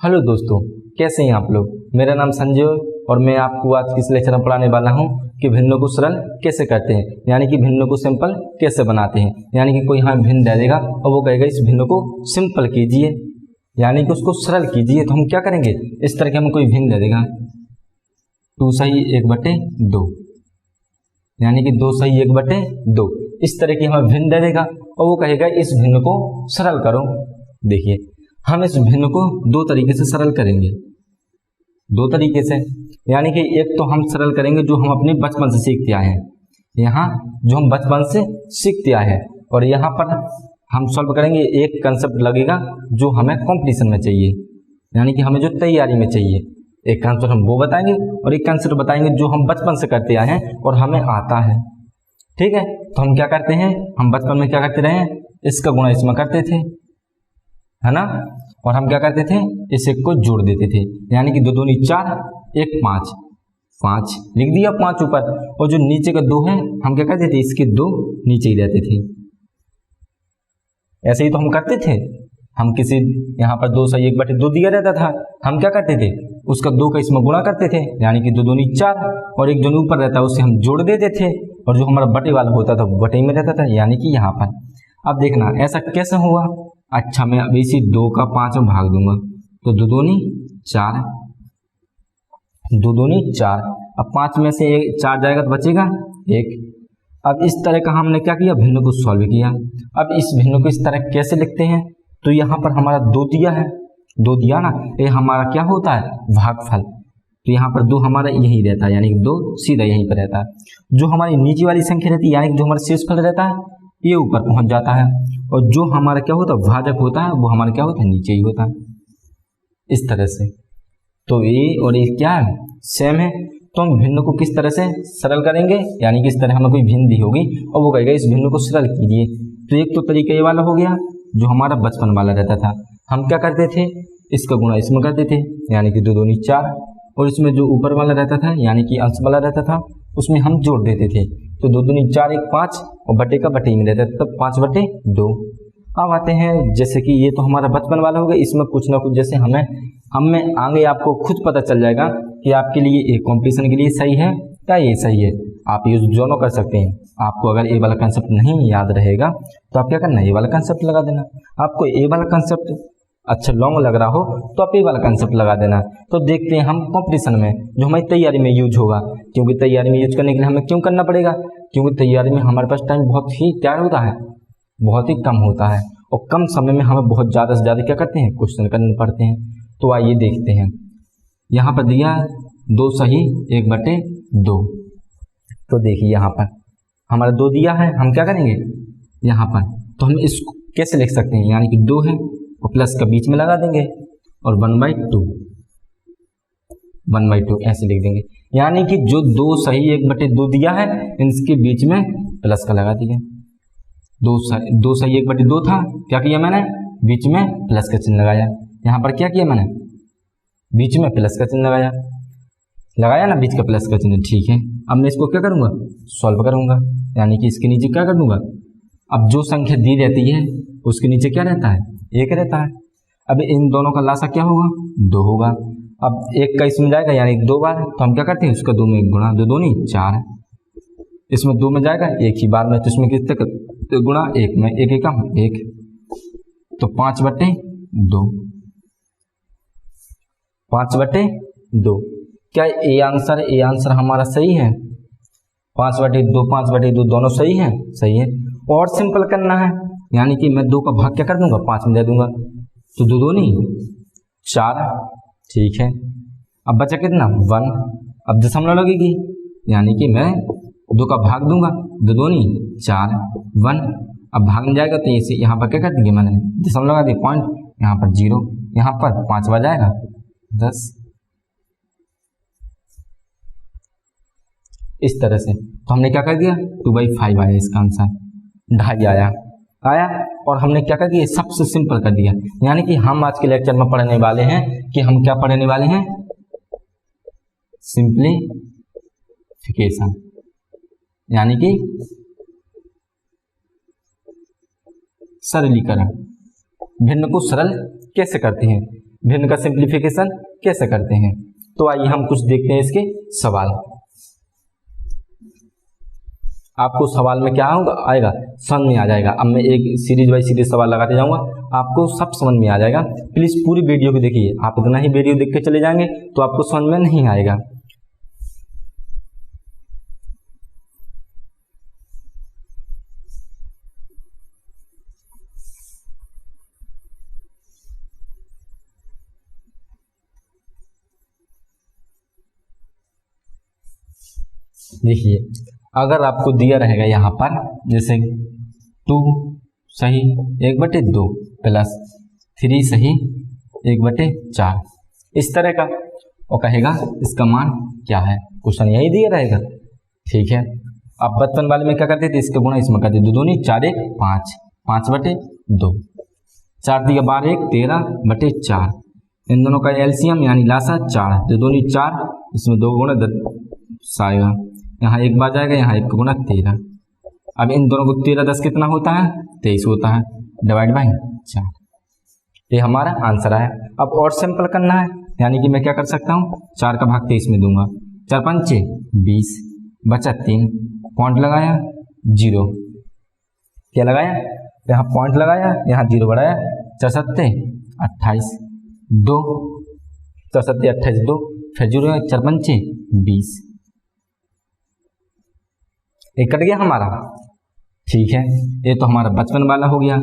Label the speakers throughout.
Speaker 1: Hello दोस्तों, कैसे हैं आप लोग। मेरा नाम संजय और मैं आपको आज किस लेक्चर में पढ़ाने वाला हूं कि भिन्नों को सरल कैसे करते हैं, यानी कि भिन्नों को सिंपल कैसे बनाते हैं। यानी कि कोई हमें भिन्न दे देगा और वो कहेगा इस भिन्न को सिंपल कीजिए, यानी कि उसको सरल कीजिए। तो हम क्या करेंगे, इस तरह के हमें कोई भिन्न दे देगा 2 सही 1/2, यानी कि 2 सही 1/2, इस तरह की हमें भिन्न दे देगा और वो कहेगा इस भिन्न को सरल करो। देखिए, हम इस भिन्न को 2 तरीके से सरल करेंगे, 2 तरीके से। यानी कि एक तो हम सरल करेंगे जो हम अपने बचपन से सीखते आए हैं, यहाँ जो हम बचपन से सीखते आए हैं, और यहाँ पर हम सॉल्व करेंगे एक कंसेप्ट लगेगा जो हमें कंपटीशन में चाहिए, यानी कि हमें जो तैयारी में चाहिए। एक कंसेप्ट हम वो बताएंगे और एक कंसेप्ट बताएंगे जो हम बचपन से करते आए हैं और हमें आता है। ठीक है, तो हम क्या करते हैं, हम बचपन में क्या करते रहे हैं, इसका गुणा इसमें करते थे, है ना। और हम क्या करते थे, इस एक को जोड़ देते थे, यानी कि 2 दूनी 4 1 5 लिख दिया 5 ऊपर, और जो नीचे का 2 है हम क्या करते थे, इसके 2 नीचे ही रहते थे। ऐसे ही तो हम करते थे। हम किसी यहाँ पर 2 सही 1/2 दिया रहता था, हम क्या करते थे, उसका 2 का इसमें गुणा करते थे, यानी कि 2 दूनी 4, और एक जो ऊपर रहता है उसे हम जोड़ देते थे, और जो हमारा बटे वाला होता था वो बटे में रहता था, यानी कि यहाँ पर। अब देखना ऐसा कैसे हुआ। अच्छा, मैं अब इसी 2 का 5 में भाग दूंगा, तो 2 दूनी 4, 2 दूनी 4। अब 5 में से 4 जाएगा तो बचेगा 1। अब इस तरह का हमने क्या किया, भिन्न को सॉल्व किया। अब इस भिन्न को इस तरह कैसे लिखते हैं, तो यहाँ पर हमारा 2 दिया है, 2 दिया ना, ये हमारा क्या होता है, भागफल। तो यहाँ पर 2 हमारा यही रहता है, यानी कि 2 सीधा यहीं पर रहता है। जो हमारी नीचे वाली संख्या रहती है, यानी कि जो हमारा शेषफल रहता है, ये ऊपर पहुंच जाता है, और जो हमारा क्या होता है, भाजक होता है, वो हमारा क्या होता है, नीचे ही होता है, इस तरह से। तो ये और ये क्या है, सेम है। तो हम भिन्न को किस तरह से सरल करेंगे, यानी कि इस तरह हमें कोई भिन्न दी होगी और वो कहेगा इस भिन्न को सरल कीजिए। तो एक तो तरीका ये वाला हो गया जो हमारा बचपन वाला रहता था। हम क्या करते थे, इसका गुणा इसमें करते थे, यानी कि 2 दूनी 4, और इसमें जो ऊपर वाला रहता था, यानी कि अंश वाला रहता था, उसमें हम जोड़ देते थे। तो 2 दूनी 4 1 5, और बटे का बटे में रहता था, तब 5/2। अब आते हैं, जैसे कि ये तो हमारा बचपन वाला हो गया, इसमें कुछ ना कुछ जैसे हमें आगे आपको खुद पता चल जाएगा कि आपके लिए एक कॉम्पिटिशन के लिए सही है या ये सही है। आप यूज दोनों कर सकते हैं। आपको अगर ए वाला कंसेप्ट नहीं याद रहेगा तो आप क्या करना, ए वाला कंसेप्ट लगा देना। आपको ए वाला कंसेप्ट अच्छा लॉन्ग लग रहा हो तो आप ए वाला कंसेप्ट लगा देना। तो देखते हैं हम कंपटीशन में जो हमारी तैयारी में यूज होगा, क्योंकि तैयारी में यूज करने के लिए हमें क्यों करना पड़ेगा, क्योंकि तैयारी में हमारे पास टाइम बहुत ही क्या होता है, बहुत ही कम होता है, और कम समय में हमें बहुत ज़्यादा से ज़्यादा क्या करते हैं, क्वेश्चन करने पड़ते हैं। तो आइए देखते हैं, यहाँ पर दिया 2 सही 1/2। तो देखिए यहाँ पर हमारा 2 दिया है, हम क्या करेंगे यहाँ पर, तो हम इसको कैसे लिख सकते हैं, यानी कि 2 है और प्लस का बीच में लगा देंगे और 1/2 ऐसे लिख देंगे। यानी कि जो 2 सही 1/2 दिया है, इसके बीच में प्लस का लगा दिया। 2 सही 1/2 था, क्या किया मैंने, बीच में प्लस का चिन्ह लगाया। यहाँ पर क्या किया मैंने, बीच में प्लस का चिन्ह लगाया ना, बीच का प्लस का चिन्ह। ठीक है, अब मैं इसको क्या करूँगा, सॉल्व करूँगा, यानी कि इसके नीचे क्या कर दूँगा। अब जो संख्या दी रहती है उसके नीचे क्या रहता है, 1 रहता है। अब इन दोनों का लासा क्या होगा, 2 होगा। अब 1 का इसमें जाएगा, यानी 2 बार, तो हम क्या करते हैं, उसका 2 में गुणा, 2 दूनी 4, इसमें 2 में जाएगा 1 ही बार में, तो इसमें कितने तो गुणा 1 में, 1 एकम 1, तो 5/2, 5/2। क्या ये आंसर हमारा सही है, 5/2 दोनों सही है, सही है। और सिंपल करना है, यानी कि मैं 2 का भाग क्या कर दूंगा, 5 में दे दूंगा, तो 2 दूनी 4। ठीक है, अब बचा कितना 1। अब दशमलव लगेगी, यानी कि मैं 2 का भाग दूंगा, 2 दूनी 4 1। अब भाग में जाएगा तो इसे यहाँ पर क्या कर दिया मैंने, दशमलव लगा दिया, पॉइंट, यहाँ पर 0, यहाँ पर 5 बार जाएगा 10, इस तरह से। तो हमने क्या कर दिया, 2/5 आया इसका आंसर, 2.5 आया, और हमने क्या कर दिया, सबसे सिंपल कर दिया। यानी कि हम आज के लेक्चर में पढ़ने वाले हैं कि हम क्या पढ़ने वाले हैं, सिंप्लीफिकेशन, यानी कि सरलीकरण। भिन्न को सरल कैसे करते हैं, भिन्न का सिंप्लीफिकेशन कैसे करते हैं। तो आइए हम कुछ देखते हैं इसके सवाल। आपको सवाल में क्या होगा आएगा, समझ में आ जाएगा। अब मैं एक सीरीज बाई सीरीज सवाल लगाते जाऊंगा, आपको सब समझ में आ जाएगा। प्लीज़ पूरी वीडियो को देखिए, आप इतना ही वीडियो देख के चले जाएंगे तो आपको समझ में नहीं आएगा। देखिए, अगर आपको दिया रहेगा यहाँ पर जैसे 2 सही 1/2 प्लस 3 सही 1/4 इस तरह का, और कहेगा इसका मान क्या है। क्वेश्चन यही दिया रहेगा, ठीक है। अब बचपन वाले में क्या करते थे, इसके गुणा इसमें करते, 2 दूनी 4 1 5 5/2 4 दिया 12 1 13/4 इन दोनों का एलसीएम यानी लासा 4 2 दूनी 4 इसमें 2 गुणा 10 आएगा, यहाँ 1 बार जाएगा, यहाँ 1 गुणा 13। अब इन दोनों को 13 10 कितना होता है 23 होता है, डिवाइड बाई 4। ये हमारा आंसर आया। अब और सिंपल करना है, यानी कि मैं क्या कर सकता हूँ 4 का भाग 23 में दूंगा, 4 5 20 बचा 3 पॉइंट लगाया 0, क्या लगाया यहाँ पॉइंट लगाया, यहाँ 0 बढ़ाया, 4 7 28 2 4 7 28 2 फिर 0 4 5 20 एक कट गया हमारा, ठीक है। ये तो हमारा बचपन वाला हो गया।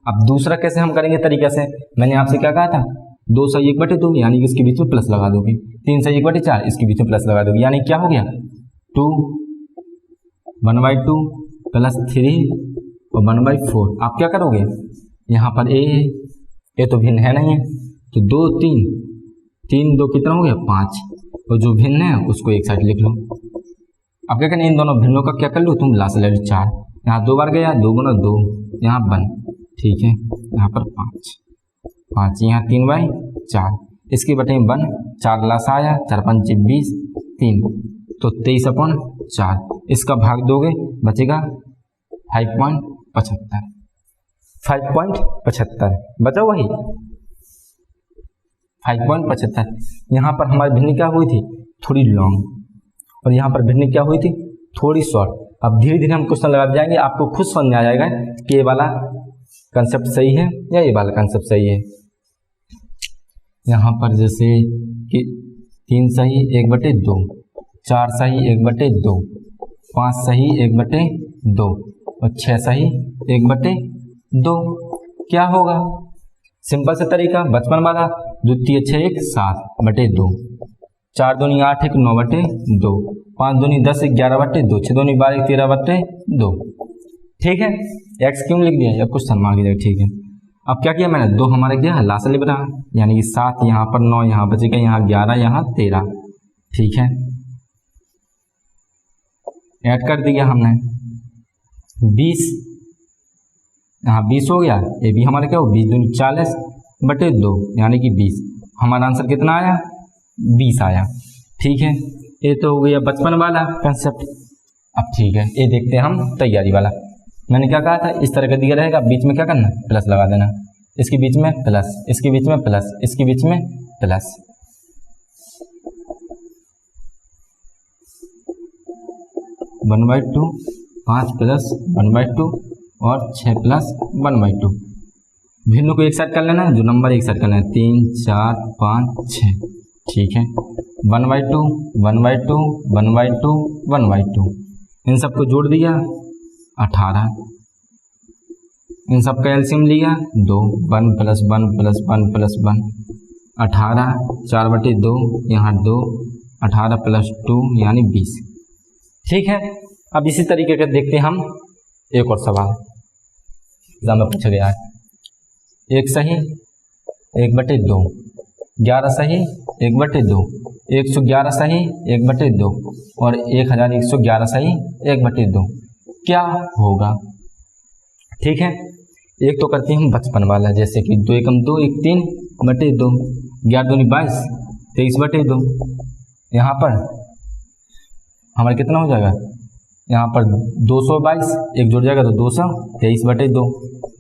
Speaker 1: अब दूसरा कैसे हम करेंगे तरीके से, मैंने आपसे क्या कहा था 2 सही 1/2 यानी कि इसके बीच में प्लस लगा दोगे, 3 सही 1/4 इसके बीच में प्लस लगा दोगे, यानी क्या हो गया 2 1/2 प्लस 3 और 1/4। आप क्या करोगे यहाँ पर ये तो भिन्न है नहीं है, तो 2 3 3 2 कितना हो गया 5, और जो भिन्न है उसको एक साइड लिख लो। अब क्या करना, इन दोनों भिन्नों का क्या कर लो तुम लास्ट ले लो 4, यहाँ 2 बार गया 2 गुना 2 यहाँ 1, ठीक है, यहाँ पर 5 5 यहाँ 3/4 इसकी बटे 1 4 लाश आया 4 5 20 3 तो 23/4 इसका भाग दोगे बचेगा 5.75 5.75 बचा वही 5.75। यहाँ पर हमारी भिन्न क्या हुई थी थोड़ी लॉन्ग, और यहाँ पर भिन्न क्या हुई थी थोड़ी शॉर्ट। अब धीरे धीरे हम क्वेश्चन लगाते जाएंगे, आपको खुद समझ में आ जाएगा कि ये वाला कंसेप्ट सही है या ये वाला कंसेप्ट सही है। यहाँ पर जैसे कि 3 सही 1/2 4 सही 1/2 5 सही 1/2 और 6 सही 1/2 क्या होगा, सिंपल से तरीका बचपन वाला, 2 3 6 1 7/2 4 दूनी 8 1 9/2 5 दूनी 10 11/2 6 दूनी 12 13/2 ठीक है। एक्स क्यों लिख दिया या कुछ मार दिया, ठीक है। अब क्या किया मैंने 2 हमारे क्या लास्ट ले बना, यानी कि 7 यहाँ पर 9 यहाँ बचेगा, यहाँ 11 यहाँ 13, ठीक है। ऐड कर दिया हमने 20 यहाँ 20 हो गया, ये भी हमारे क्या हो 20 दूनी 40/2 यानी कि 20, हमारा आंसर कितना आया 20 आया, ठीक है। ये तो हो गया बचपन वाला कंसेप्ट। अब ठीक है ये देखते हैं हम तैयारी वाला। मैंने क्या कहा था इस तरह का दिया रहेगा, बीच में क्या करना प्लस लगा देना, इसके बीच में प्लस, इसके बीच में प्लस, इसके बीच में प्लस। 1/2 5 प्लस 1/2 और 6 प्लस 1/2। भिन्न को एक साइड कर लेना, जो नंबर एक साइड करना है 3 4 5 6, ठीक है। 1/2 1/2 1/2 1/2 इन सबको जोड़ दिया 18, इन सब का एलसीएम लिया 2 1 प्लस 1 प्लस 1 प्लस 1 18 4/2 यहाँ 2 18 प्लस 2 यानी 20, ठीक है। अब इसी तरीके का देखते हैं हम एक और सवाल एग्जाम में पूछा गया है। 1 सही 1/2 11 सही 1/2 111 सही 1/2 और 1111 सही 1/2 क्या होगा, ठीक है। एक तो करते हैं हम बचपन वाला, जैसे कि 2 एकम 2 1 3/2 11 दूनी 22 23/2। यहाँ पर हमारा कितना हो जाएगा, यहाँ पर 222 एक जुड़ जाएगा तो 223/2,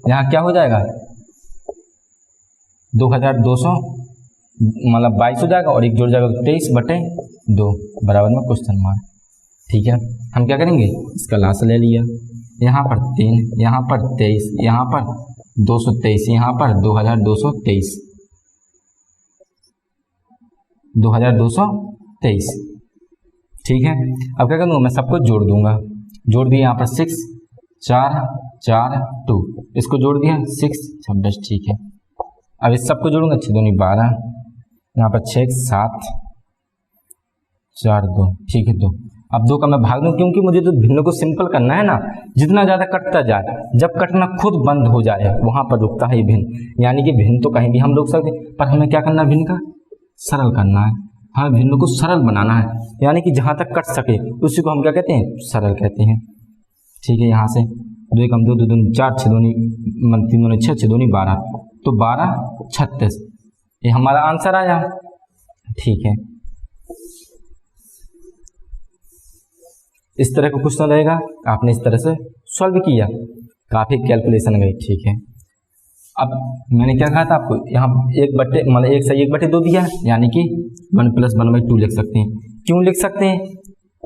Speaker 1: यहाँ क्या हो जाएगा 2223 मतलब 22 हो जाएगा और एक जुड़ जाएगा 23/2 बराबर में क्वेश्चन मार्क। ठीक है, हम क्या करेंगे, इसका लास्ट ले लिया, यहाँ पर 3, यहाँ पर 23, यहाँ पर 223, यहाँ पर 2223, 2223। ठीक है, अब क्या करूँगा, मैं सबको जोड़ दूंगा। जोड़ दिया, यहाँ पर 6 4 4 2, इसको जोड़ दिया 6 26। ठीक है, अब इस सबको जोड़ूंगा, 6 दूनी 12, यहाँ पर 6 7 4 2। ठीक है, 2। अब 2 का मैं भाग दूँ, क्योंकि मुझे तो भिन्न को सिंपल करना है ना। जितना ज़्यादा कटता जाए, जब कटना खुद बंद हो जाए वहाँ पर रुकता है भिन्न। यानी कि भिन्न तो कहीं भी हम रोक सकते, पर हमें क्या करना है, भिन्न का सरल करना है। हमें भिन्न को सरल बनाना है, यानी कि जहाँ तक कट सके उसी को हम क्या कहते हैं, सरल कहते हैं। ठीक है, यहाँ से 2 एकम 2 2 दूनी 4 6 दूनी 3 दूनी 6 6 दूनी 12, तो 12 36, ये हमारा आंसर आया। ठीक है, इस तरह का क्वेश्चन रहेगा, आपने इस तरह से सॉल्व किया, काफ़ी कैलकुलेशन गई। ठीक है, अब मैंने क्या कहा था आपको, यहाँ 1/2 दिया, यानी कि 1 + 1/2 लिख सकते हैं। क्यों लिख सकते हैं,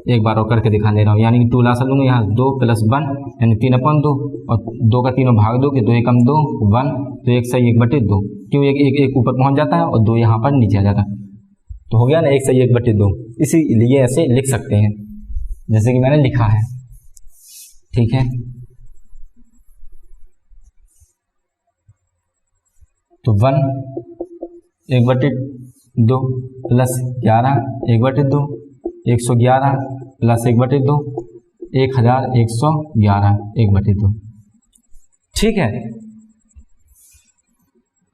Speaker 1: एक बार और करके दिखा दे रहा हूँ। यानी कि 2 लासा लूँगा, यहाँ 2 + 1 यानी 3/2, और 2 का 3 भाग दोगे, 2 एकम 2 1, तो 1/2। क्यों, एक ऊपर पहुँच जाता है और 2 यहाँ पर नीचे आ जाता है, तो हो गया ना 1/2। इसीलिए ऐसे लिख सकते हैं जैसे कि मैंने लिखा है। ठीक है, तो 1 1/2 + 11 1/2, 111 + 1/2, 1111 1/2। ठीक है,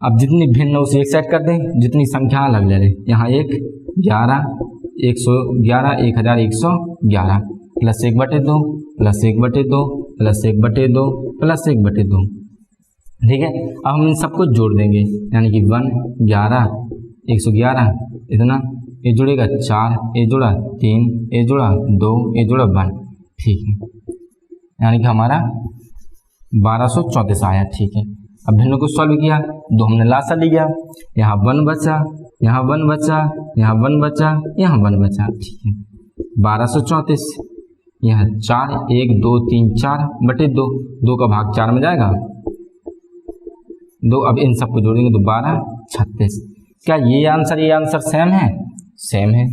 Speaker 1: अब जितनी भिन्न उसे एक साइड कर दें, जितनी संख्या अलग ले लें। यहाँ 1 11 111 1111 + 1/2 + 1/2 + 1/2 + 1/2। ठीक है, अब हम इन सबको जोड़ देंगे, यानी कि 1 11 111 इतना, ये जुड़ेगा 4, ये जुड़ा 3, ये जुड़ा 2, ये जुड़ा 1। ठीक है, यानी कि हमारा 1234 आया। ठीक है, अब भिन्न को सॉल्व किया, 2 हमने लासा लिया, यहाँ 1 बचा, यहाँ 1 बचा, यहाँ 1 बचा, यहाँ 1 बचा। ठीक है, 1234, यहाँ 4 1 2 3 4/2, 2 का भाग 4 में जाएगा 2। अब इन सबको जोड़ेंगे तो 12 36। क्या ये आंसर सेम है, सेम है।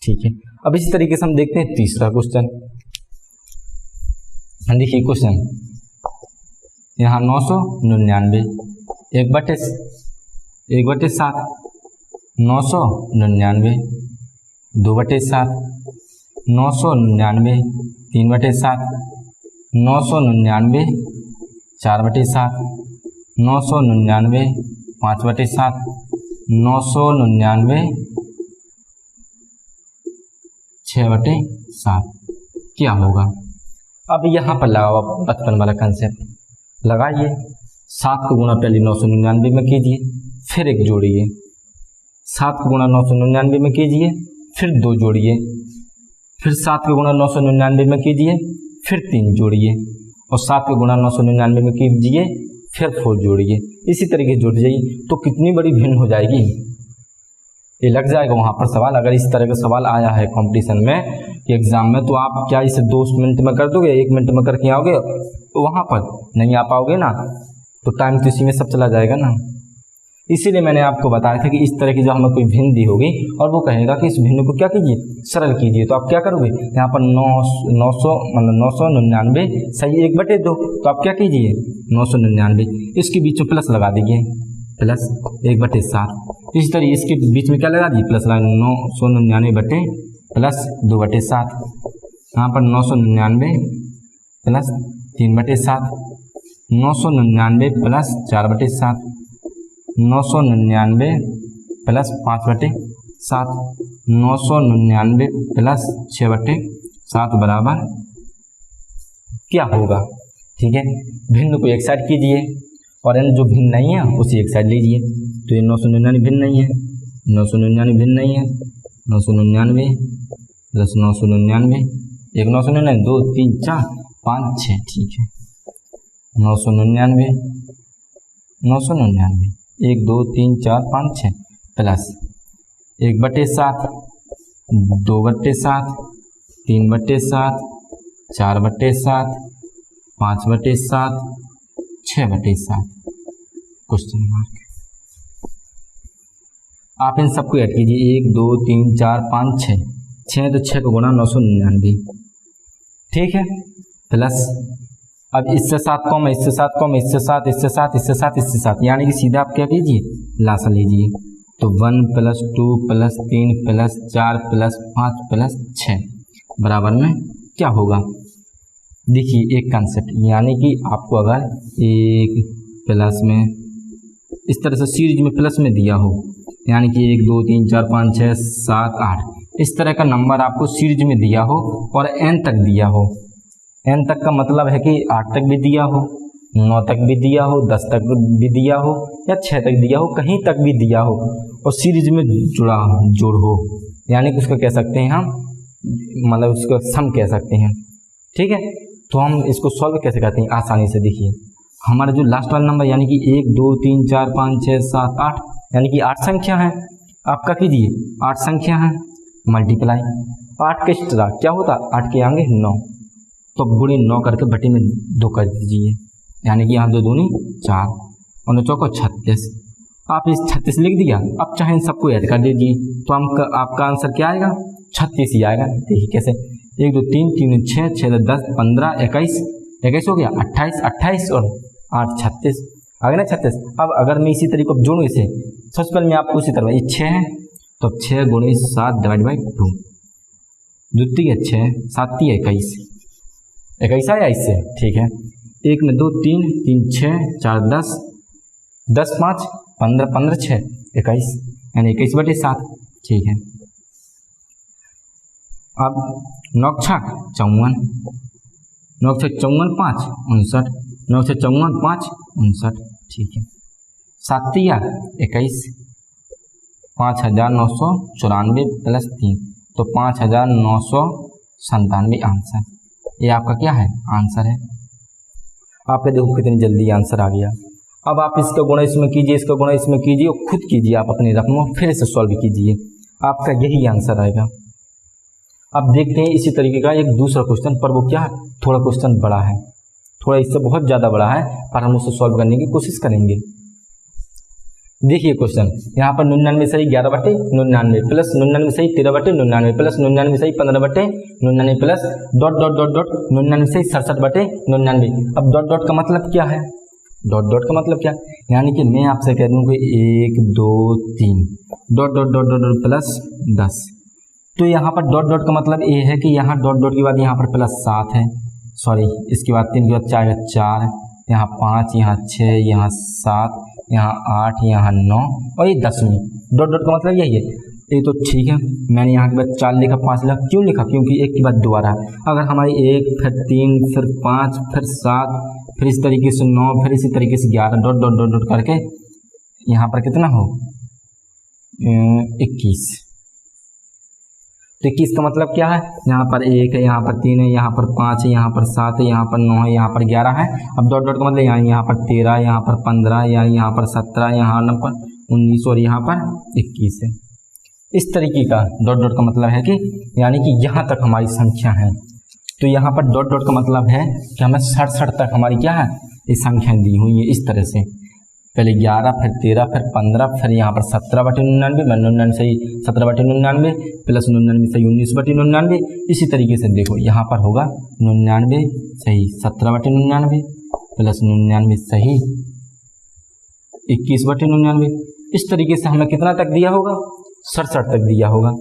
Speaker 1: ठीक है, अब इसी तरीके से हम देखते हैं तीसरा क्वेश्चन। देखिए क्वेश्चन, यहाँ 999 1/7 999 2/7 999 3/7 999 4/7 999 5/7 999 6/7। क्या होगा, अब यहाँ पर लगाओ बचपन वाला कंसेप्ट लगाइए। 7 को गुणा पहले 999 में कीजिए, फिर 1 जोड़िए। 7 को गुणा 999 में कीजिए, फिर 2 जोड़िए, फिर 7 को गुणा 999 में कीजिए, फिर 3 जोड़िए, और 7 को गुणा 999 में कीजिए, फिर 4 जोड़िए। इसी तरीके जोड़ जाइए, तो कितनी बड़ी भिन्न हो जाएगी, ये लग जाएगा वहाँ पर सवाल। अगर इस तरह का सवाल आया है कंपटीशन में, एग्जाम में, तो आप क्या इसे 2 मिनट में कर दोगे, 1 मिनट में करके आओगे, तो वहाँ पर नहीं आ पाओगे ना, तो टाइम तो इसी में सब चला जाएगा ना। इसीलिए मैंने आपको बताया था कि इस तरह की जो हमें कोई भिन्न दी होगी और वो कहेगा कि इस भिन्न को क्या कीजिए, सरल कीजिए, तो आप क्या करोगे, यहाँ पर 999 सही 1/2, तो आप क्या कीजिए 999, इसके बीच में प्लस लगा दीजिए, प्लस 1/7। इसी तरह इसके बीच में क्या लगा दीजिए, प्लस लगा 999 प्लस 2/7, यहाँ पर 999 प्लस 3/7, 999 प्लस 4/7, 999 प्लस 5/7, 999 प्लस 6/7 बराबर क्या होगा। ठीक है, भिन्न को एक साइड कीजिए और जो भिन्न नहीं है उसे एक साइड लीजिए। तो ये 999 भिन्न नहीं है, 999 भिन्न नहीं है, 999 प्लस 999, 1 999 2 3 4 5 6। ठीक है, 999 999 1 2 3 4 5 6, प्लस 1/7, 2/7, 3/7, 4/7, 5/7, 6/7 क्वेश्चन मार्क। आप इन सबको ऐड कीजिए 1 2 3 4 5 6, 6 तो 6 को गुणा 999, ठीक है। प्लस अब इससे 7 कॉम, इससे 7 कॉम, इससे 7, इससे 7, इससे 7, इससे 7, यानी कि सीधा आप क्या कीजिए, लासा लीजिए। तो 1 + 2 + 3 + 4 + 5 + 6 बराबर में क्या होगा। देखिए एक कंसेप्ट, यानी कि आपको अगर एक प्लस में इस तरह से सीरीज में प्लस में दिया हो, यानी कि 1 2 3 4 5 6 7 8 इस तरह का नंबर आपको सीरीज में दिया हो और n तक दिया हो, n तक का मतलब है कि 8 तक भी दिया हो, 9 तक भी दिया हो, 10 तक भी दिया हो या 6 तक दिया हो, कहीं तक भी दिया हो और सीरीज में जोड़ हो, यानी कि उसको कह सकते हैं हम, मतलब उसको सम कह सकते हैं, ठीक है। तो हम इसको सॉल्व कैसे करते हैं, आसानी से देखिए। हमारा जो लास्ट वाला नंबर यानी कि 1 2 3 4 5 6 7 8 यानी कि 8 संख्या है, आपका कीजिए 8 संख्या है, मल्टीप्लाई 8 के एक्स्ट्रा क्या होता, 8 के आगे 9, तो गुणे 9 करके बटे में 2 कर दीजिए, यानी कि यहाँ 2 दूनी 4 और 9 चौको 36। आप इस 36 लिख दिया, अब चाहे इन सबको ऐड कर दीजिए तो आपका आंसर क्या आएगा, 36 ही आएगा। देखिए कैसे, 1 2 3 3 6 6 10 15 21 21 हो गया, 28 28 और 8 36 आ गया ना 36। अब अगर मैं इसी तरीके को जोड़ूँ इसे, सबसे पहले मैं आपको उसी तरह, ये 6 है तो 6 × 7 / 2, द्वितीय 6 7 21 21 आया इससे, ठीक है। 1 में 2 3 3 6 4 10 10 5 15 15 6 21 यानी 21/7, ठीक है। अब 9 छक 54, 9 से 54 5 59, 9 से 54 5 59, ठीक है। 7 × 21 5994 + 3 तो 5997 आंसर, ये आपका क्या है, आंसर है। आपके देखो कितनी जल्दी आंसर आ गया। अब आप इसका गुणा इसमें कीजिए, इसका गुणा इसमें कीजिए और खुद कीजिए आप अपनी रकम, फिर इसे सॉल्व कीजिए, आपका यही आंसर आएगा। अब देखते हैं इसी तरीके का एक दूसरा क्वेश्चन, पर वो क्या है, थोड़ा क्वेश्चन बड़ा है, थोड़ा इससे बहुत ज़्यादा बड़ा है, पर हम उसे सॉल्व करने की कोशिश करेंगे। देखिए क्वेश्चन, यहाँ पर 99 सही 11/99 प्लस 99 सही 13/99 प्लस 99 सही 15/99 plus dot dot dot dot 99 सही 67/99। अब डॉट डॉट का मतलब क्या है, डॉट डॉट का मतलब क्या, यानी कि मैं आपसे कह दूँ कि 1 2 3 dot dot dot dot plus 10, तो यहाँ पर डॉट डॉट का मतलब ये है कि यहाँ डॉट डॉट के बाद यहाँ पर प्लस 7 है, सॉरी इसके बाद 3 के बाद 4 4, यहाँ 5, यहाँ 6, यहाँ 7, यहाँ 8, यहाँ 9 और ये 10वीं। डॉट डॉट का मतलब यही है, ये तो ठीक है। मैंने यहाँ के बाद 4 लिखा, 5 लिखा, क्यों लिखा, क्योंकि एक के बाद 2 आ रहा है। अगर हमारी 1 फिर 3 फिर 5 फिर 7 फिर इस तरीके से 9 फिर इसी तरीके से 11 डॉट डॉट डॉट डॉट करके यहाँ पर कितना हो 21, तो 21 का मतलब क्या है, यहाँ पर 1 है, यहाँ पर 3 है, यहाँ पर 5 है, यहाँ पर 7 है, यहाँ पर 9 है, यहाँ पर 11 है। अब डॉट डॉट का मतलब यहाँ पर 13, यहाँ पर 15 या यहाँ पर 17, यहाँ पर 19 और यहाँ पर 21 है। इस तरीके का डॉट डॉट का मतलब है कि यानी कि यहाँ तक हमारी संख्या है, तो यहाँ पर डॉट डॉट का मतलब है कि हमें 67 तक हमारी क्या है, ये संख्या दी हुई है इस तरह से, पहले 11 फिर 13 फिर 15 फिर यहाँ पर 17/99 99 सही 17/99 प्लस 99 सही 19/99। इसी तरीके से देखो यहाँ पर होगा 99 सही 17/99 प्लस 99 सही 21/99। इस तरीके से हमें कितना तक दिया होगा, 67 तक दिया होगा,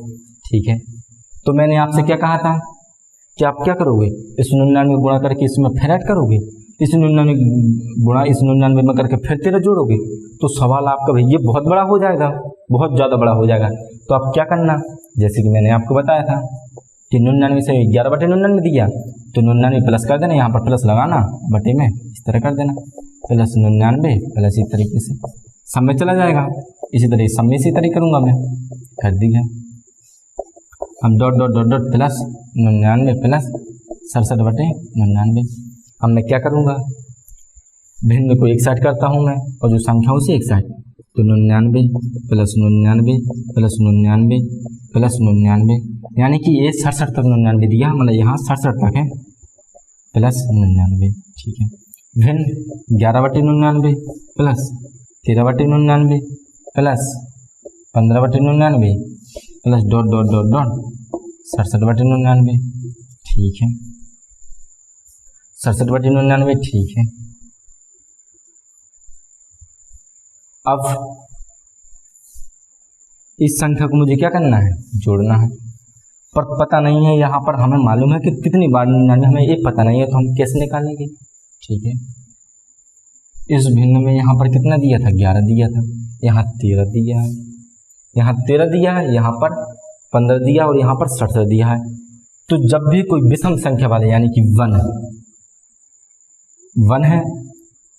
Speaker 1: ठीक है। तो मैंने आपसे क्या कहा था कि आप क्या करोगे, इस 99 गुणा करके इसमें फिर ऐड करोगे, इस 99 गुणा इस 99 में करके फिर 13 जोड़ोगे, तो सवाल आपका भैया बहुत बड़ा हो जाएगा, बहुत ज़्यादा बड़ा हो जाएगा। तो आप क्या करना, जैसे कि मैंने आपको बताया था कि 99 से 11/99 दिया तो 99 प्लस कर देना, यहाँ पर प्लस लगाना बटे में इस तरह कर देना, प्लस 99 प्लस इस तरीके से सब में चला जाएगा। इसी तरह सब में इसी तरह करूँगा मैं, कर दिया। हम dot dot dot dot plus 99 plus 67/99। अब मैं क्या करूँगा, भिन्न को एक साइड करता हूँ मैं और जो संख्या उसे एक साइड, तो 99 प्लस 99 प्लस 99 प्लस 99, यानी कि ये 67 तक 99 दिया, मतलब यहाँ 67 तक है, प्लस 99, ठीक है। भिन्न 11/99 plus 13/99 plus 15/99 plus dot dot dot dot 67/99, ठीक है। 67/99, ठीक है। अब इस संख्या को मुझे क्या करना है, जोड़ना है, पर पता नहीं है यहाँ पर, हमें मालूम है कि कितनी बार 99, हमें ये पता नहीं है, तो हम कैसे निकालेंगे, ठीक है। इस भिन्न में यहाँ पर कितना दिया था, 11 दिया था, यहाँ 13 दिया है, यहाँ 13 दिया है, यहाँ पर 15 दिया और यहाँ पर 67 दिया है। तो जब भी कोई विषम संख्या वाले, यानी कि 1 है,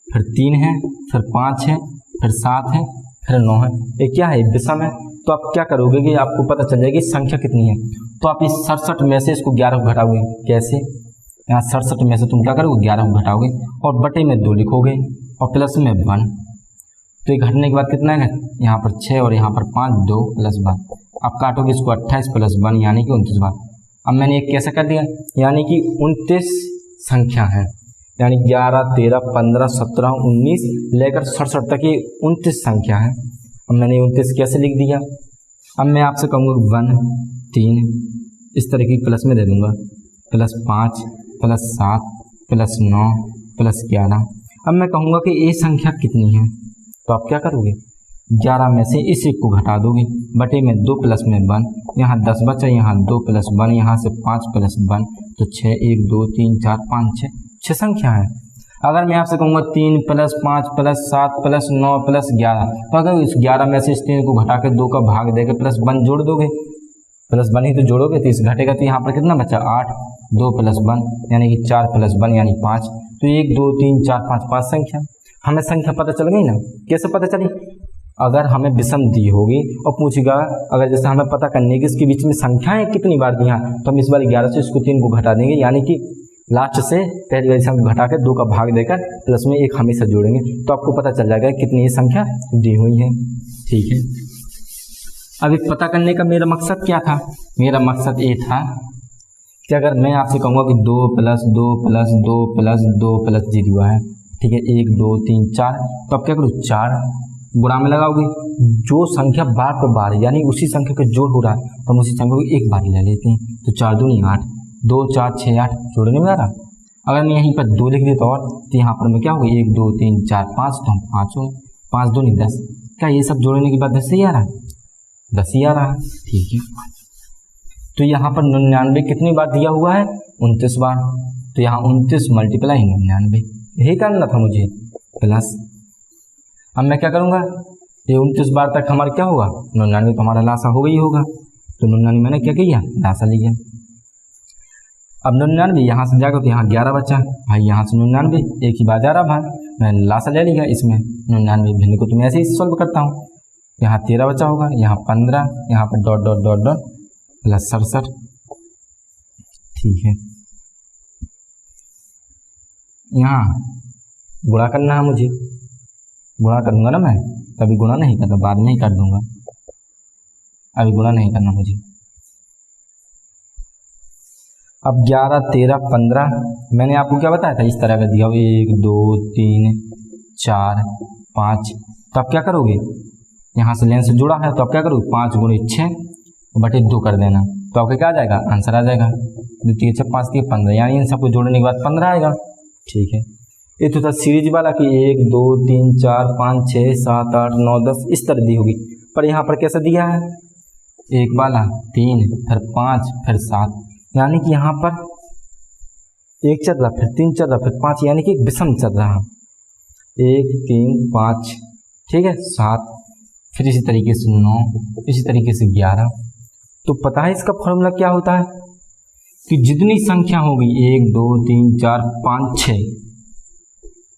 Speaker 1: फिर 3 है, फिर 5 है, फिर 7 है, फिर 9 है, ये क्या है, विषम है, तो आप क्या करोगे कि आपको पता चल जाएगी संख्या कितनी है। तो आप इस 67 में से इसको 11 को घटाओगे, कैसे, यहाँ 67 में से तुम क्या करोगे, 11 को घटाओगे और बटे में 2 लिखोगे और प्लस में 1, तो ये घटने के बाद कितना है, यहाँ पर 6 और यहाँ पर 5, 2 प्लस 1, आप काटोगे इसको 28 प्लस 1 यानी कि 29 बार। अब मैंने एक कैसे कर दिया, यानी कि 29 संख्या है, यानी 11, 13, 15, 17, 19 लेकर 67 तक ये 29 संख्या है। अब मैंने 29 कैसे लिख दिया। अब मैं आपसे कहूँगा 1, 3 इस तरह की प्लस में दे दूँगा, प्लस 5 प्लस 7 प्लस 9 प्लस 11। अब मैं कहूँगा कि ये संख्या कितनी है, तो आप क्या करोगे, 11 में से इस एक को घटा दोगे, बटे में 2 प्लस में 1, यहाँ 10 बचा, यहाँ 2 प्लस 1, यहाँ से 5 प्लस 1, तो 6, 1 2 3 4 5 6 संख्या है। अगर मैं आपसे कहूँगा 3 प्लस 5 प्लस 7 प्लस 9 प्लस 11, तो अगर इस 11 में से इस 3 को घटा के 2 का भाग देकर प्लस 1 जोड़ दोगे, प्लस 1 ही तो जोड़ोगे, तो इस घटेगा, तो यहाँ पर कितना बचा, 8, 2 प्लस 1 यानी कि 4 प्लस 1 यानी 5, तो 1 2 3 4 5 5 संख्या। हमें संख्या पता चल गई ना, कैसे पता चली, अगर हमें विषम दी होगी और पूछेगा, अगर जैसे हमें पता करने की इसके बीच में संख्याएं कितनी बार दी हैं, तो हम इस बार 11 से इसको 3 को घटा देंगे, यानी कि लास्ट से पहली वाली संख्या घटा के 2 का भाग देकर प्लस में 1 हमेशा जोड़ेंगे, तो आपको पता चल जाएगा कितनी ये संख्या दी हुई है, ठीक है। अभी पता करने का मेरा मकसद क्या था, मेरा मकसद ये था कि अगर मैं आपसे कहूँगा कि 2 प्लस 2 प्लस 2 प्लस 2 प्लस 0 है, ठीक है, 1 2 3 4, तो आप क्या करो, 4 गुणा में लगाओगे, जो संख्या बार पर बार यानी उसी संख्या का जोड़ हो रहा है, तो हम उसी संख्या को एक बार ले लेते हैं, तो 4 दूनी 8, 2 4 6 8 जोड़ने में आ रहा। अगर मैं यहीं पर 2 लिख देता और, तो यहाँ पर मैं क्या होगा, 1 2 3 4 5, तो हम 5 हो, 5 दूनी 10, क्या ये सब जोड़ने के बाद 10 ही आ रहा है, 10 ही आ रहा है, ठीक है। तो यहाँ पर 99 कितनी बार दिया हुआ है, 29 बार, तो यहाँ 29 मल्टीप्लाई 99 यही करना था मुझे, प्लस अब मैं क्या करूँगा, ये 29 बार तक हमारा क्या होगा, 99 तो हमारा लासा हो गई होगा, तो 99 मैंने क्या किया, लासा लिया। अब 99 यहाँ से जाकर तो यहाँ 11 बचा भाई, यहाँ से 99 एक ही बार जा रहा भाई, मैंने लासा ले लिया इसमें 99 भिन्न को, तो मैं ऐसे ही सॉल्व करता हूँ, यहाँ 13 बचा होगा, यहाँ 15, यहाँ पर dot dot dot dot plus 67, ठीक है। यहाँ गुणा करना है मुझे, गुणा करूँगा ना मैं, कभी गुणा नहीं करना, बाद में ही कर दूंगा, अभी गुणा नहीं करना मुझे। अब 11 13 15 मैंने आपको क्या बताया था, इस तरह का दिया, 1 2 3 4 5, तो आप क्या करोगे, यहाँ से लेन से जुड़ा है, तो आप क्या करोगे, 5 गुणे 6 बटे 2 कर देना, तो आपका क्या आ जाएगा, आंसर आ जाएगा, 2 3 6 5 3 15, यानी इन सबको जोड़ने के बाद 15 आएगा, ठीक है। ये तो था सीरीज वाला कि 1 2 3 4 5 6 7 8 9 10 इस तरह दी होगी, पर यहाँ पर कैसा दिया है, एक वाला 3 फिर 5 फिर 7, यानी कि यहाँ पर 1 चल रहा, फिर 3 चल रहा, फिर 5, यानी कि एक विषम चल रहा, 1 3 5, ठीक है, 7, फिर इसी तरीके से 9, इसी तरीके से 11। तो पता है इसका फॉर्मूला क्या होता है कि जितनी संख्या होगी 1 2 3 4 5 6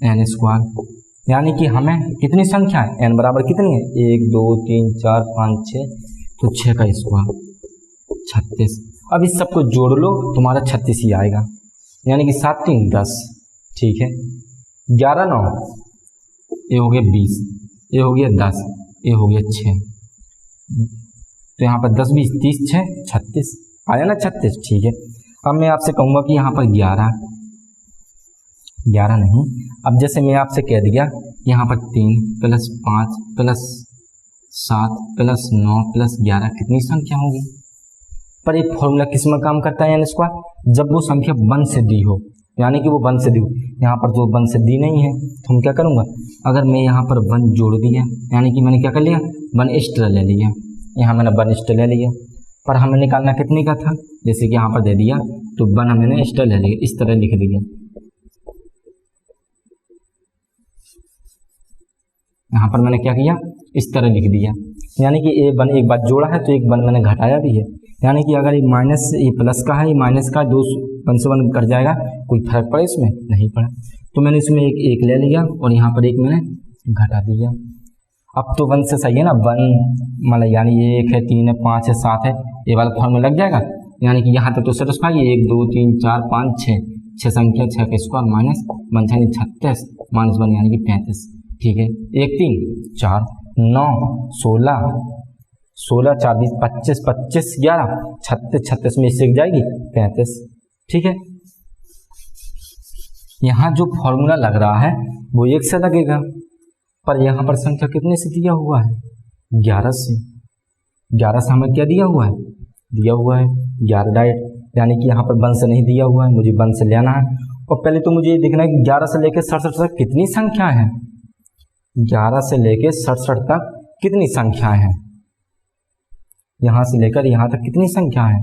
Speaker 1: n स्क्वायर, यानी कि हमें कितनी संख्या है, n बराबर कितनी है, 1 2 3 4 5 6, तो 6 का स्क्वायर 36। अब इस सबको जोड़ लो, तुम्हारा 36 ही आएगा, यानी कि 7 3 10, ठीक है, 11 9 ये हो गया 20, ये हो गया 10, ये हो गया 6, तो यहाँ पर 10 20 30 6 36 आया ना 36। ठीक है, अब मैं आपसे कहूँगा कि यहाँ पर 11 नहीं, अब जैसे मैं आपसे कह दिया यहाँ पर 3 + 5 + 7 + 9 + 11 कितनी संख्या होगी। पर एक फॉर्मूला किस में काम करता है यानी स्क्वायर, जब वो संख्या 1 से दी हो, यानी कि वो 1 से दी हो। यहाँ पर तो 1 से दी नहीं है तो हम क्या करूँगा, अगर मैं यहाँ पर 1 जोड़ दिया यानी कि मैंने क्या कर लिया 1 एक्स्ट्रा ले लिया, यहाँ मैंने 1 एक्स्ट्रा ले लिया। पर हमें निकालना कितने का था, जैसे कि यहाँ पर दे दिया तो 1 हमने एक्स्ट्रा ले लिया, इस तरह लिख दिया। यहाँ पर मैंने क्या किया, इस तरह लिख दिया, यानी कि ये 1 एक बार जोड़ा है तो एक 1 मैंने घटाया भी है, यानी कि अगर ये माइनस ये प्लस का है, ये माइनस का 2 1 से 1 कट जाएगा, कोई फर्क पड़े इसमें नहीं पड़ा। तो मैंने इसमें एक ले लिया और यहाँ पर एक मैंने घटा दिया। अब तो 1 से सही है ना, 1 मतलब यानी ये 1 है 3 है 5 है 7 है, ये वाला फॉर्मूला लग जाएगा, यानी कि यहाँ तक तो सेटिस्फाई है। 1 2 3 4 5 6 संख्या 6 का स्क्वायर माइनस 1 यानी 36 माइनस 1 यानी कि 35। ठीक है, 1 3 4 9 16 16 4 20 25 25 11 36 36 में इससे जाएगी 35। ठीक है, यहाँ जो फॉर्मूला लग रहा है वो 1 से लगेगा, पर यहाँ पर संख्या कितने से दिया हुआ है 11 से। 11 से हमें क्या दिया हुआ है, दिया हुआ है 11 डायरेक्ट, यानी कि यहाँ पर 1 से नहीं दिया हुआ है, मुझे 1 से लेना है। और पहले तो मुझे ये देखना है कि 11 से लेकर 67 तक कितनी संख्या है, 11 से लेकर 67 तक कितनी संख्या है, यहाँ से लेकर यहाँ तक कितनी संख्या है।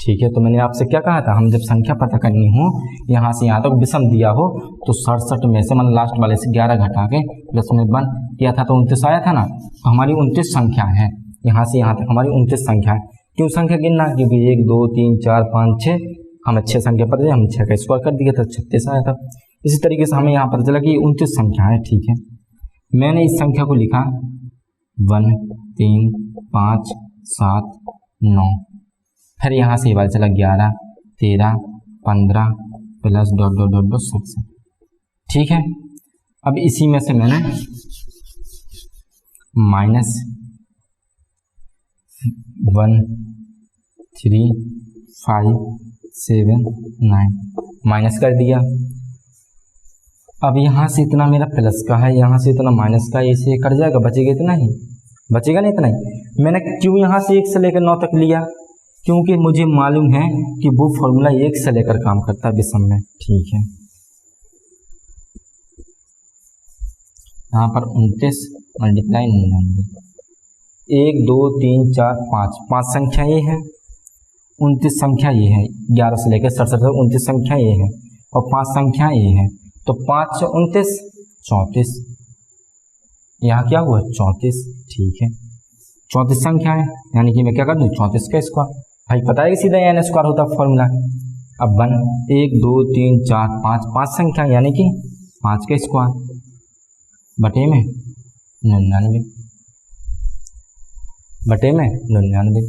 Speaker 1: ठीक है, तो मैंने आपसे क्या कहा था, हम जब संख्या पता करनी हो यहाँ से यहाँ तक विषम दिया हो तो 67 में से मतलब लास्ट वाले से 11 घटा के प्लस में 1 किया था तो 29 आया था ना, तो हमारी 29 संख्या है, यहाँ से यहाँ तक हमारी 29 संख्या है। क्यों संख्या गिनना, क्योंकि 1 2 3 4 5 6 हमें 6 संख्या पता है, हम 6 का स्क्वायर कर दिया था 36 आया था। इसी तरीके से हमें यहाँ पता चला कि 29 संख्या है। ठीक है, मैंने इस संख्या को लिखा 1 3 5 7 9, फिर यहाँ से ये बात चला 11 13 15 प्लस ... 67। ठीक है, अब इसी में से मैंने -1 3 5 7 9 माइनस कर दिया। अब यहाँ से इतना मेरा प्लस का है, यहाँ से इतना माइनस का, इसे कट जाएगा, बचेगा इतना ही, बचेगा नहीं इतना ही। मैंने क्यों यहाँ से 1 से लेकर 9 तक लिया, क्योंकि मुझे मालूम है कि वो फॉर्मूला 1 से लेकर काम करता है विषम में। ठीक है, यहाँ पर 29 मल्टीप्लाई 99, 1 2 3 4 5 5 संख्या ये है, 29 संख्या ये है, 11 से लेकर 67 तक 29 संख्या ये है और 5 संख्या ये है, तो 5 से 29 34, यहाँ क्या हुआ 34। ठीक है, 34 संख्या है, यानी कि मैं क्या कर दूँ 34 का स्क्वायर, भाई पता है कि सीधा n स्क्वायर होता है फॉर्मूला। अब 1 2 3 4 5 5 संख्या यानी कि 5 का स्क्वायर बटे में 99 बटे में 99,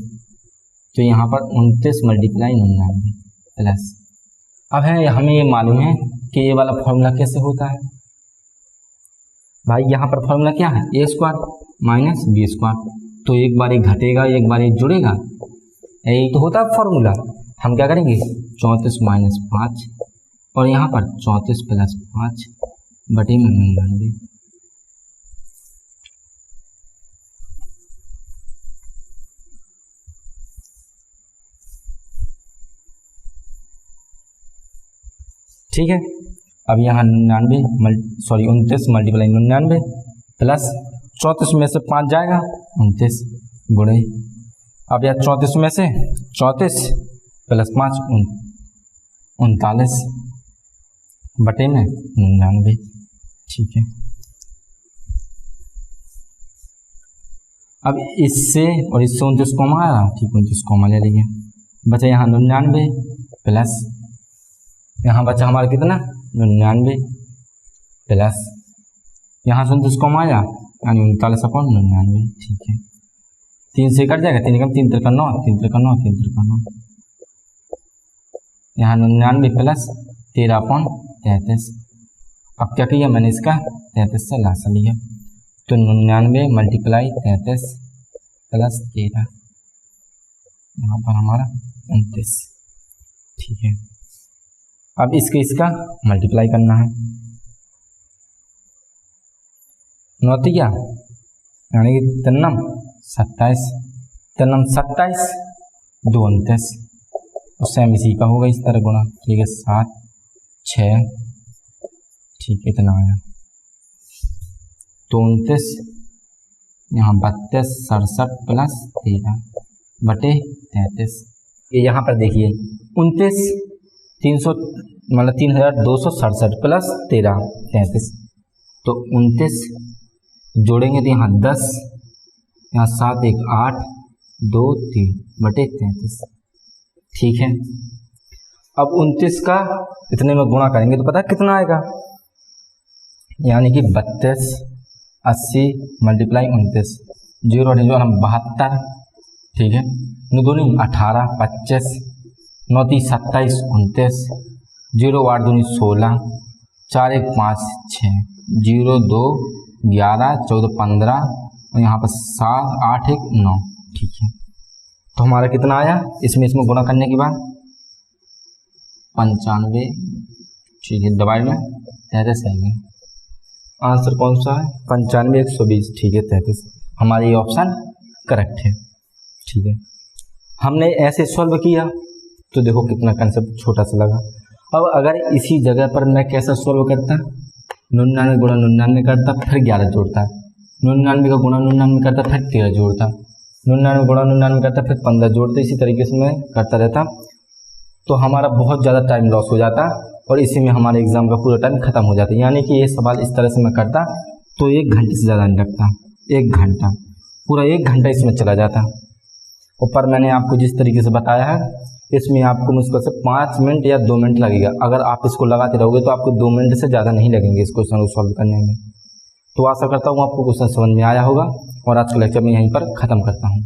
Speaker 1: तो यहाँ पर 29 मल्टीप्लाई 99 प्लस। अब है हमें ये मालूम है कि ये वाला फॉर्मूला कैसे होता है, भाई यहाँ पर फॉर्मूला क्या है a square minus b square, तो एक बार एक घटेगा एक बार एक जुड़ेगा, यही तो होता है फॉर्मूला। हम क्या करेंगे 34 माइनस 5 और यहाँ पर 34 प्लस 5 बटे में 99। ठीक है, अब यहाँ 29 मल्टीप्लाई 99 प्लस 34 में से 5 जाएगा 29 गुणे, अब यह 34 में से 34 प्लस 5 39 बटे में 99। ठीक है, अब इससे और इससे 29 कॉमा आया, ठीक 29 कॉमा ले लीजिए, बचा यहाँ 99 प्लस यहाँ बचा हमारा कितना 99 प्लस यहाँ से 29 कॉमा आया यानी 39/99। ठीक है, 3 से कट जाएगा, 3 कम 3 3 9 3 3 9 3 3 9, यहाँ 99 प्लस 13/33। अब क्या किया मैंने इसका 33 से लासा लिया, तो 99 मल्टीप्लाई 33 प्लस 13, यहाँ पर हमारा 29। ठीक है, अब इसका मल्टीप्लाई करना है। 9 क्या यानी कि 3 27, 3 27 2 29, और सेम इसी का होगा इस तरह गुणा। ठीक है, 7 6, ठीक है, इतना आया। तो 29 यहाँ 32 67 प्लस 13 बटे 33। ये यहाँ पर देखिए 29 300 मतलब 3267 प्लस 13 33। तो 29 जोड़ेंगे तो यहाँ 10, यहाँ 7 1 8 2 3 बटे 33। ठीक है, अब 29 का इतने में गुणा करेंगे तो पता कितना आएगा, यानी कि 32 80 मल्टीप्लाई 29, 0 और 0 हम 72। ठीक है, 9 दूनी 18 25, 9 3 27 29, 0 8 दूनी 16, 4 1 5 6, 0 2 11 14 15 और यहाँ पर 7 8 1 9। ठीक है, तो हमारा कितना आया इसमें गुणा करने के बाद 95। ठीक है, डिवाइड में 33 आएगी। आंसर कौन सा है 95 120। ठीक है, 33 हमारा ये ऑप्शन करेक्ट है। ठीक है, हमने ऐसे सॉल्व किया तो देखो कितना कंसेप्ट छोटा सा लगा। अब अगर इसी जगह पर मैं कैसा सॉल्व करता, 99 गुणा 99 करता फिर 11 जोड़ता, 99 का गुणा 99 करता फिर 13 जोड़ता, 99 गुणा 99 करता फिर 15 जोड़ते, इसी तरीके से मैं करता रहता तो हमारा बहुत ज़्यादा टाइम लॉस हो जाता और इसी में हमारे एग्ज़ाम का पूरा टाइम खत्म हो जाता। यानी कि ये सवाल इस तरह से मैं करता तो 1 घंटे से ज़्यादा नहीं लगता, 1 घंटा पूरा 1 घंटा इसमें चला जाता। ऊपर मैंने आपको जिस तरीके से बताया है इसमें आपको मुश्किल से 5 मिनट या 2 मिनट लगेगा। अगर आप इसको लगाते रहोगे तो आपको 2 मिनट से ज़्यादा नहीं लगेंगे इस क्वेश्चन को सॉल्व करने में। तो आशा करता हूँ आपको क्वेश्चन समझ में आया होगा और आज का लेक्चर मैं यहीं पर ख़त्म करता हूँ।